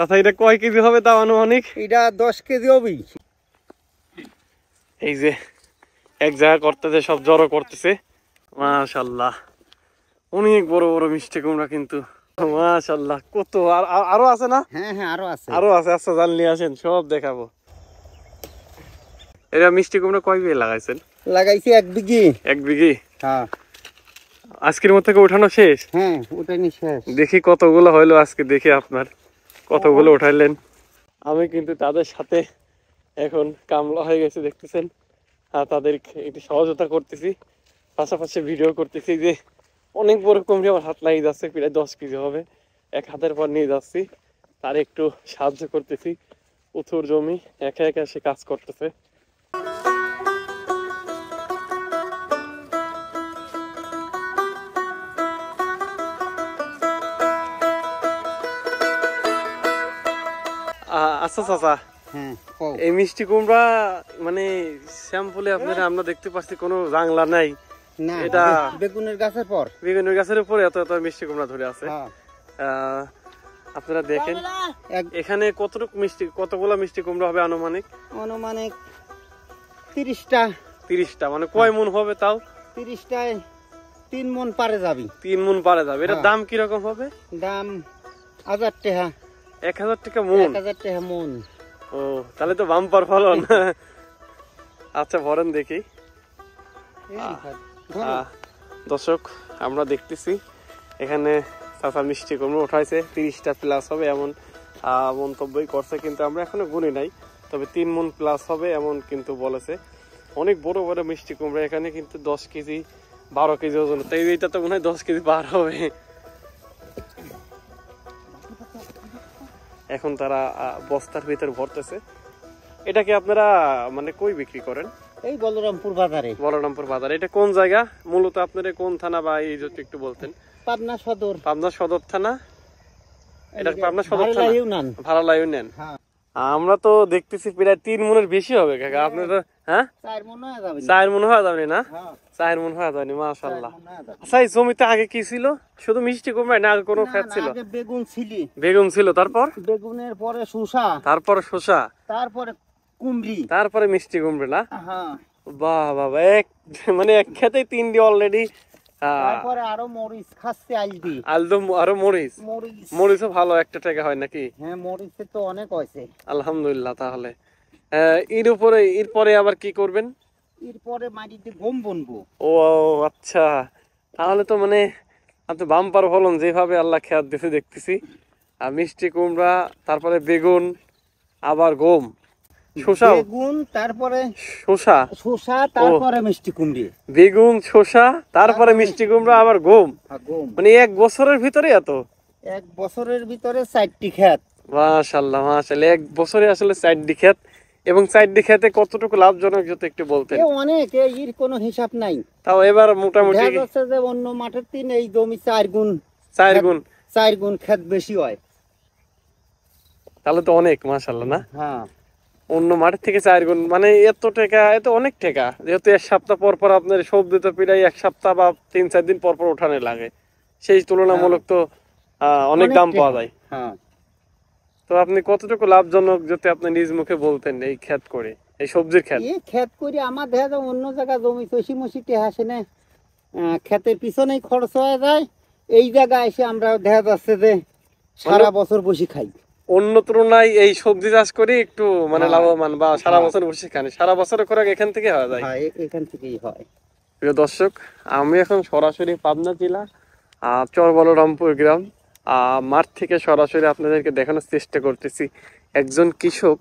আচ্ছা, এটা কয় কেজি হবে তাও আনুমানিক? এটা 10 কেজি হবে। এই যে এক জায়গা করতেছে, সব জড়ো করতেছে। মাশাআল্লাহ, অনেক বড় বড় মিষ্টি কুমড়া কিন্তু। মাশাআল্লাহ, কত আরো আছে না? হ্যাঁ হ্যাঁ, আরো আছে। আচ্ছা, জাল নিয়ে আসেন, সব দেখাবো। এরা মিষ্টি কুমড়া কয় বিঘে লাগাইছেন? লাগাইছি 1 বিঘি। 1 বিঘি? হ্যাঁ। আজকের মধ্যে উঠানো শেষ? হ্যাঁ, ওটাই শেষ। দেখি কতগুলো হইলো আজকে, দেখি আপনার কতগুলো উঠাইলেন। আমি কিন্তু তাদের সাথে এখন কামলা হয়ে গেছে দেখতেছেন, আর তাদের একটু সহযোগিতা করতেছি, পাশাপাশি ভিডিও করতেছি। যে অনেক বড় কুমড়ি আমার হাত লাগিয়ে যাচ্ছে, প্রায় 10 কেজি হবে, এক হাতের পর নিয়ে যাচ্ছি, তার একটু সাহায্য করতেছি। উথুর জমি, একা একা সে কাজ করতেছে। আচ্ছা চাচা, এই মিষ্টি কুমড়া মানে স্যাম্পলে আপনারা আমরা দেখতে পাচ্ছি কোনো জাংলা নাই। না, এটা বেগুনের গাছের পর, বেগুনের গাছের উপরে এত এত মিষ্টি কুমড়া ধরে আছে। আপনারা দেখেন এখানে কতগুলো মিষ্টি কুমড়া হবে আনুমানিক? অনুমানিক 30টা। 30টা মানে কয় মন হবে তাও? 30টায় 3 মন পারে যাবে। 3 মন পারে যাবে। এটার দাম কি রকম হবে? দাম 1000 টাকা। 1000 টাকা মন? 1000 টাকা মন। ও, তাহলে তো বাম্পার ফলন। আচ্ছা, ভরেন দেখি। দর্শক, আমরা দেখতেছি এখানে চাচা মিষ্টি কুমড়ো উঠাইছে, 30টা প্লাস হবে এমন মন্তব্যই করছে, কিন্তু আমরা এখনো গুনি নাই। তবে 3 মন প্লাস হবে এমন কিন্তু বলেছে। অনেক বড় বড় মিষ্টি কুমড়া, এখানে কিন্তু 10 কেজি 12 কেজি ওজন। তাই এইটা তো মনে হয় 10 কেজি পার হবে। এখন তারা বস্তার ভিতর ভরতেছে। এটাকে আপনারা মানে কই বিক্রি করেন? এই বলরামপুর বাজারে। বলরামপুর বাজারে। এটা কোন জায়গা মূলত? আপনারা কোন থানা বা এই যদি একটু বলতেন। পাবনা সদর। পাবনা সদর থানা। এটা পাবনা সদর থানা, ভাড়ালা ইউনিয়ন। আমরা তো দেখতেছি প্রায় 3 মনের বেশি হবে কাকা। আপনি তো 4 মন হয়ে যাবে। 4 মন হয়ে যাবে না? 4 মন হয়ে যাবে, মাশাআল্লাহ। আচ্ছা, এই জমিতে আগে কি ছিল? শুধু মিষ্টি কুমড়া না আর কোনো ক্ষেত ছিল? আগে বেগুন ছিল। বেগুন ছিল, তারপর বেগুনের পরে শসা, তারপর শসা, তারপরে কুমড়ি, তারপরে মিষ্টি কুমড়া না? হ্যাঁ। বাহ বাহ, মানে এক খেতেই 3টি অলরেডি। তারপরে আরো মরিচ খাচ্ছে, আরো মরিচও ভালো, একটা টাকা হয় নাকি? হ্যাঁ, মরিচে তো অনেক হয়েছে আলহামদুলিল্লাহ। তাহলে এরপরে আবার কি করবেন? এরপরে মাটিতে গম বুনবো। ও আচ্ছা, তাহলে তো মানে আপনি বাম্পার ফলন যেভাবে আল্লাহ খেয়াল দিতে দেখতেছি। আর মিষ্টি কুমড়া, তারপরে বেগুন, আবার গম, শসা, বেগুন, তারপরে শসা, তারপরে মিষ্টি কুমড়ি। বেগুন, শসা, তারপরে মিষ্টি কুমড়া, আবার গম। মানে 1 বছরের ভিতরে এত? 1 বছরের ভিতরে 4টি ক্ষেত। মাশাআল্লাহ মাশাআল্লাহ, 1 বছরে আসলে 4টি ক্ষেত। এবং 4টি ক্ষেতে কতটুকু লাভজনক যদি একটু বলতেন। অনেক, এর কোনো হিসাব নাই। তাও এবার মোটামুটি দেখা যাচ্ছে যে অন্য মাঠের তিন এই জমি 4 গুণ ক্ষেত বেশি হয়। তাহলে তো অনেক, মাশাআল্লাহ না? হ্যাঁ, অন্য মাঠের থেকে 4 গুণ, মানে এত টাকা, এত অনেক টাকা। যেহেতু 1 সপ্তাহ পর পর আপনার সবজি তো প্রায় 1 সপ্তাহ বা 3-4 দিন পর পর ওঠানো লাগে, সেই তুলনামূলক তো অনেক দাম পাওয়া যায়। হ্যাঁ। তো আপনি কতটুকু লাভজনক যদি আপনি নিজ মুখে বলতেন এই ক্ষেত করে, এই সবজির ক্ষেত? এই ক্ষেত করে আমার দেখা যায় অন্য জায়গায় জমি চষি মশিতে আসে না, ক্ষেতের পিছনেই খরচ হয়ে যায়। এই জায়গায় এসে আমরা দেখা যাচ্ছে যে সারা বছর বসে খাই। অন্য তুলনায় এই সবজি চাষ করে একটু মানে লাভবান, বা সারা বছর বসে খান, সারা বছর খরচ এখান থেকে হয়ে যায়। এখান থেকেই হয়। প্রিয় দর্শক, আমি এখন সরাসরি পাবনা জেলা চর বলরামপুর গ্রাম মাঠ থেকে সরাসরি আপনাদেরকে দেখানোর চেষ্টা করতেছি। একজন কৃষক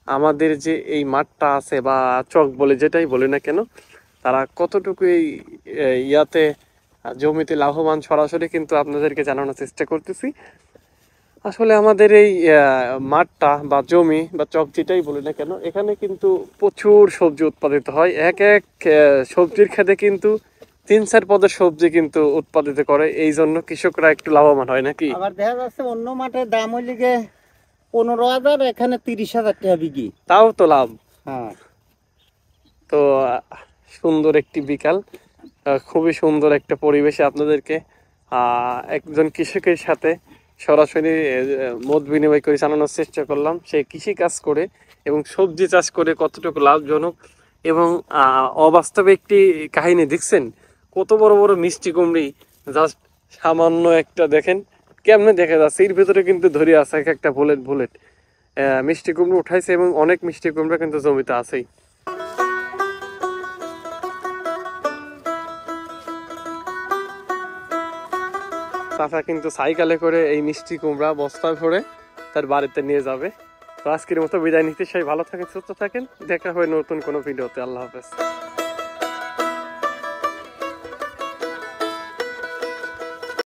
আমাদের যে এই মাঠটা আছে বা চক বলে যেটাই বলি না কেন, তারা কতটুকু এই ইয়াতে জমিতে লাভবান সরাসরি কিন্তু আপনাদেরকে জানানোর চেষ্টা করতেছি। আসলে আমাদের এই মাঠটা বা জমি বা চক যেটাই বলি না কেন, এখানে কিন্তু প্রচুর সবজি উৎপাদিত হয়। এক সবজির ক্ষেতে কিন্তু 3-4 পদের সবজি কিন্তু উৎপাদিত করে, এই জন্য কৃষকরা একটু লাভবান হয় নাকি? আবার দেখা যাচ্ছে অন্য মাঠের দাম হইলে 15,000, এখানে 30,000 টাকা বিঘি, তাও তো লাভ। হ্যাঁ। তো সুন্দর একটি বিকাল, খুবই সুন্দর একটা পরিবেশে আপনাদেরকে একজন কৃষকের সাথে সরাসরি মত বিনিময় করে জানানোর চেষ্টা করলাম সে কৃষি কাজ করে এবং সবজি চাষ করে কতটুকু লাভজনক। এবং অবাস্তবে একটি কাহিনী দেখছেন, কত বড় বড় মিষ্টি কুমড়ি, জাস্ট সামান্য একটা দেখেন কেমনে দেখা যাচ্ছে, এর ভিতরে কিন্তু ধরে আছে এক একটা বুলেট বুলেট মিষ্টি কুমড়ো উঠাইছে এবং অনেক মিষ্টি কুমড়া কিন্তু জমিতে আছেই। চাচা কিন্তু সাইকেলে করে এই মিষ্টি কুমড়া বস্তায় ভরে তার বাড়িতে নিয়ে যাবে। তো আজকের মতো বিদায় নিতে, সবাই ভালো থাকেন, সুস্থ থাকেন, দেখা হয় নতুন কোনো ভিডিওতে। আল্লাহ হাফেজ।